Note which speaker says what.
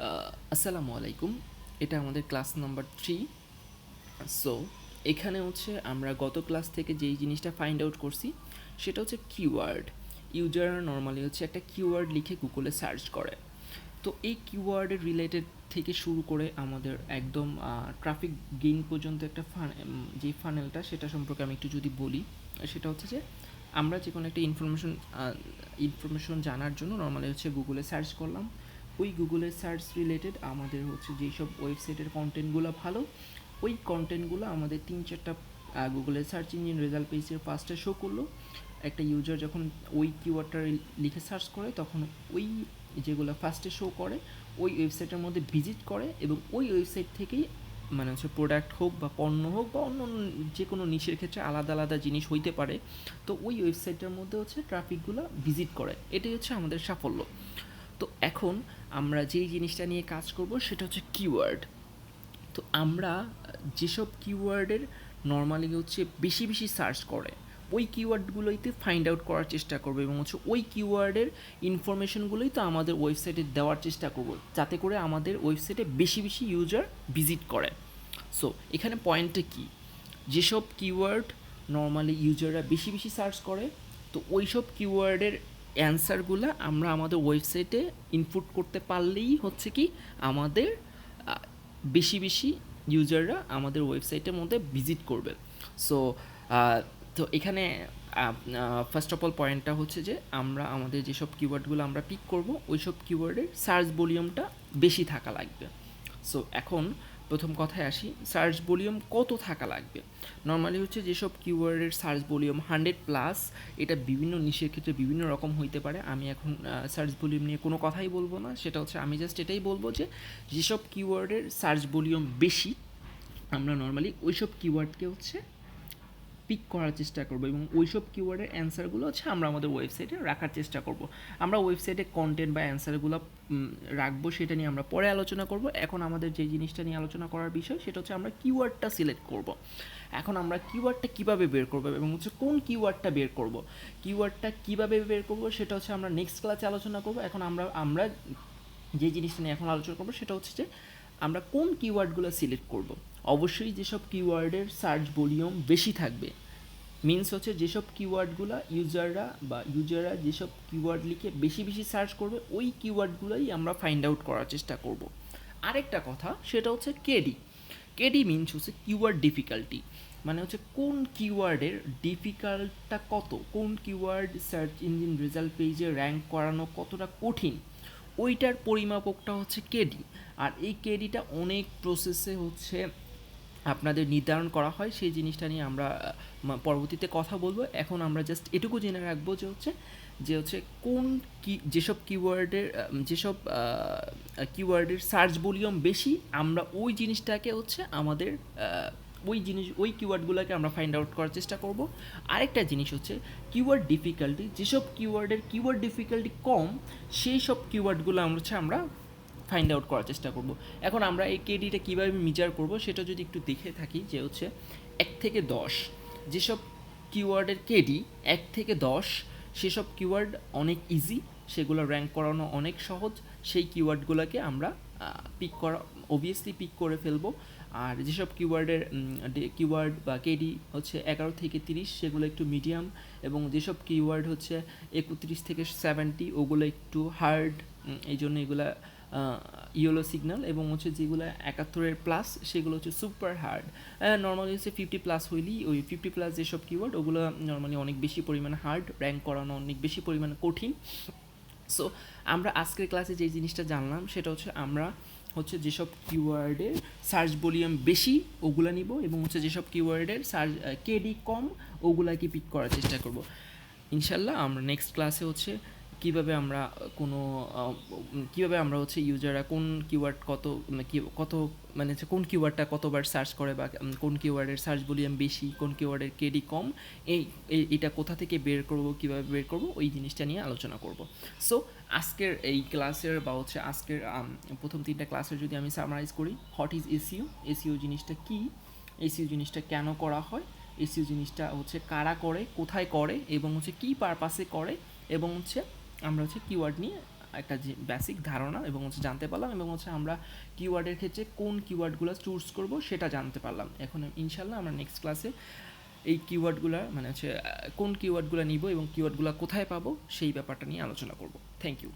Speaker 1: আসসালামু আলাইকুম। এটা আমাদের ক্লাস নাম্বার 3। সো এখানে হচ্ছে আমরা গত ক্লাস থেকে যেই জিনিসটা ফাইন্ড আউট করছি সেটা হচ্ছে কিওয়ার্ড। ইউজাররা নর্মালি হচ্ছে একটা কিওয়ার্ড লিখে গুগলে সার্চ করে। তো এই কিওয়ার্ডের রিলেটেড থেকে শুরু করে আমাদের একদম ট্রাফিক গেইন পর্যন্ত একটা যে ফানেলটা সেটা সম্পর্কে আমি একটু যদি বলি, সেটা হচ্ছে যে আমরা যে কোনো একটা ইনফরমেশন জানার জন্য নর্মালি হচ্ছে গুগলে সার্চ করলাম। ওই গুগলের সার্চ রিলেটেড আমাদের হচ্ছে যেই সব ওয়েবসাইটের কন্টেন্টগুলো ভালো, ওই কন্টেন্টগুলো আমাদের 3-4টা গুগলের সার্চ ইঞ্জিন রেজাল্ট পেজের ফার্স্টে শো করলো। একটা ইউজার যখন ওই কিওয়ার্ডটা লিখে সার্চ করে তখন ওই যেগুলো ফার্স্টে শো করে ওই ওয়েবসাইটের মধ্যে ভিজিট করে এবং ওই ওয়েবসাইট থেকেই মানে হচ্ছে প্রোডাক্ট হোক বা পণ্য হোক বা অন্য যে কোনো নিশের ক্ষেত্রে আলাদা আলাদা জিনিস হইতে পারে, তো ওই ওয়েবসাইটের মধ্যে হচ্ছে ট্রাফিকগুলো ভিজিট করে। এটাই হচ্ছে আমাদের সাফল্য। তো এখন আমরা যেই জিনিসটা নিয়ে কাজ করব সেটা হচ্ছে কিওয়ার্ড। তো আমরা যেসব কিওয়ার্ডের নর্মালি হচ্ছে বেশি বেশি সার্চ করে ওই কিওয়ার্ডগুলোইতে ফাইন্ড আউট করার চেষ্টা করবো এবং হচ্ছে ওই কিওয়ার্ডের ইনফরমেশনগুলোই তো আমাদের ওয়েবসাইটে দেওয়ার চেষ্টা করব যাতে করে আমাদের ওয়েবসাইটে বেশি বেশি ইউজার ভিজিট করে। সো এখানে পয়েন্টটা কী, যেসব কিওয়ার্ড নর্মালি ইউজাররা বেশি বেশি সার্চ করে তো ওই সব কিওয়ার্ডের অ্যান্সারগুলো আমরা আমাদের ওয়েবসাইটে ইনপুট করতে পারলেই হচ্ছে কি আমাদের বেশি বেশি ইউজাররা আমাদের ওয়েবসাইটের মধ্যে ভিজিট করবে। সো তো এখানে ফার্স্ট অফ অল পয়েন্টটা হচ্ছে যে আমরা আমাদের যেসব কিওয়ার্ডগুলো আমরা পিক করব ওই সব কিওয়ার্ডের সার্চ ভলিউমটা বেশি থাকা লাগবে। সো এখন প্রথম কথায় আসি, সার্চ ভলিউম কত থাকা লাগবে। নর্মালি হচ্ছে যেসব কিওয়ার্ডের সার্চ ভলিউম 100+, এটা বিভিন্ন নিশের ক্ষেত্রে বিভিন্ন রকম হইতে পারে। আমি এখন সার্চ ভলিউম নিয়ে কোনো কথাই বলবো না, সেটা হচ্ছে আমি জাস্ট এটাই বলবো যে যেসব কিওয়ার্ডের সার্চ ভলিউম বেশি আমরা নর্মালি ওইসব কিওয়ার্ডকে হচ্ছে পিক করার চেষ্টা করবো এবং ওইসব কিওয়ার্ডের অ্যান্সারগুলো হচ্ছে আমরা আমাদের ওয়েবসাইটে রাখার চেষ্টা করব। আমরা ওয়েবসাইটে কন্টেন্ট বা অ্যান্সারগুলো রাখবো সেটা নিয়ে আমরা পরে আলোচনা করব। এখন আমাদের যে জিনিসটা নিয়ে আলোচনা করার বিষয় সেটা হচ্ছে আমরা কিওয়ার্ডটা সিলেক্ট করব। এখন আমরা কিওয়ার্ডটা কীভাবে বের করবো এবং হচ্ছে কোন কিওয়ার্ডটা বের করব, কিওয়ার্ডটা কীভাবে বের করব সেটা হচ্ছে আমরা নেক্সট ক্লাসে আলোচনা করব। এখন আমরা যে জিনিসটা নিয়ে এখন আলোচনা করবো সেটা হচ্ছে যে আমরা কোন কিওয়ার্ডগুলো সিলেক্ট করব। অবশ্যই যেসব কিওয়ার্ডের সার্চ ভলিউম বেশি থাকবে, মিনস হচ্ছে যেসব কিওয়ার্ডগুলো ইউজাররা যেসব কিওয়ার্ড লিখে বেশি বেশি সার্চ করবে ওই কিওয়ার্ডগুলোই আমরা ফাইন্ড আউট করার চেষ্টা করব। আরেকটা কথা সেটা হচ্ছে কেডি। কেডি মিনস হচ্ছে কিওয়ার্ড ডিফিকাল্টি, মানে হচ্ছে কোন কিওয়ার্ডের ডিফিকাল্টটা কত, কোন কিওয়ার্ড সার্চ ইঞ্জিন রেজাল্ট পেজে র্যাঙ্ক করানো কতটা কঠিন, ওইটার পরিমাপকটা হচ্ছে কেডি। আর এই কেডিটা অনেক প্রসেসে হচ্ছে আপনাদের নির্ধারণ করা হয়, সেই জিনিসটা নিয়ে আমরা পরবর্তীতে কথা বলবো। এখন আমরা জাস্ট এটুকু জেনে রাখবো যে হচ্ছে কোন যেসব কিওয়ার্ডের সার্চ ভলিউম বেশি আমরা ওই জিনিসটাকে হচ্ছে আমাদের ওই কিওয়ার্ডগুলোকে আমরা ফাইন্ড আউট করার চেষ্টা করব। আরেকটা জিনিস হচ্ছে কিওয়ার্ড ডিফিকাল্টি, যেসব কিওয়ার্ডের কিওয়ার্ড ডিফিকাল্টি কম সেই সব কিওয়ার্ডগুলো আমরা ফাইন্ড আউট করার চেষ্টা করব। এখন আমরা এই কেডিটা কীভাবে মেজার করব সেটা যদি একটু দেখে থাকি, যে হচ্ছে 1 থেকে 10 যেসব কিওয়ার্ডের কেডি 1 থেকে 10 সেসব কিওয়ার্ড অনেক ইজি, সেগুলো র্যাঙ্ক করানো অনেক সহজ, সেই কিওয়ার্ডগুলোকে আমরা অবভিয়াসলি পিক করে ফেলবো। আর যেসব কিওয়ার্ড বা কেডি হচ্ছে 11 থেকে 30 সেগুলো একটু মিডিয়াম, এবং যেসব কিওয়ার্ড হচ্ছে 31 থেকে 70 ওগুলো একটু হার্ড, এই জন্য এগুলা ইয়েলো সিগন্যাল, এবং হচ্ছে যেগুলো 71+, সেগুলো হচ্ছে সুপার হার্ড। নর্মালি হচ্ছে 50+ হইলেই ওই 50+ যেসব কিওয়ার্ড ওগুলো নর্মালি অনেক বেশি পরিমাণে হার্ড, র্যাঙ্ক করানো অনেক বেশি পরিমাণে কঠিন। সো আমরা আজকের ক্লাসে যে জিনিসটা জানলাম সেটা হচ্ছে আমরা হচ্ছে যেসব কিওয়ার্ডের সার্চ ভলিউম বেশি ওগুলা নিব, এবং হচ্ছে যেসব কিওয়ার্ডের সার্চ কেডি কম ওগুলাকে পিক করার চেষ্টা করব। ইনশাল্লাহ আমরা নেক্সট ক্লাসে হচ্ছে কীভাবে আমরা হচ্ছে ইউজাররা কোন কিওয়ার্ড মানে হচ্ছে কোন কিওয়ার্ডটা কতবার সার্চ করে বা কোন কিওয়ার্ডের সার্চ ভলিউম বেশি, কোন কিওয়ার্ডের কেডি কম, এটা কোথা থেকে বের করব, কীভাবে বের করব, ওই জিনিসটা নিয়ে আলোচনা করব। সো আজকের এই ক্লাসের বা হচ্ছে আজকের প্রথম 3টা ক্লাসের যদি আমি সামারাইজ করি, হোয়াট ইজ এসইও, এসইও জিনিসটা কী, এসইও জিনিসটা কেন করা হয়, এসইও জিনিসটা হচ্ছে কারা করে, কোথায় করে, এবং হচ্ছে কী পারপাসে করে, এবং হচ্ছে আমরা হচ্ছে কিওয়ার্ড নিয়ে একটা যে বেসিক ধারণা এবং হচ্ছে জানতে পারলাম, এবং হচ্ছে আমরা কিওয়ার্ডের ক্ষেত্রে কোন কিওয়ার্ডগুলো চুজ করব সেটা জানতে পারলাম। এখন ইনশাল্লাহ আমরা নেক্সট ক্লাসে এই কিওয়ার্ডগুলো মানে হচ্ছে কোন কিওয়ার্ডগুলো নিব এবং কিওয়ার্ডগুলো কোথায় পাবো সেই ব্যাপারটা নিয়ে আলোচনা করব। Thank you.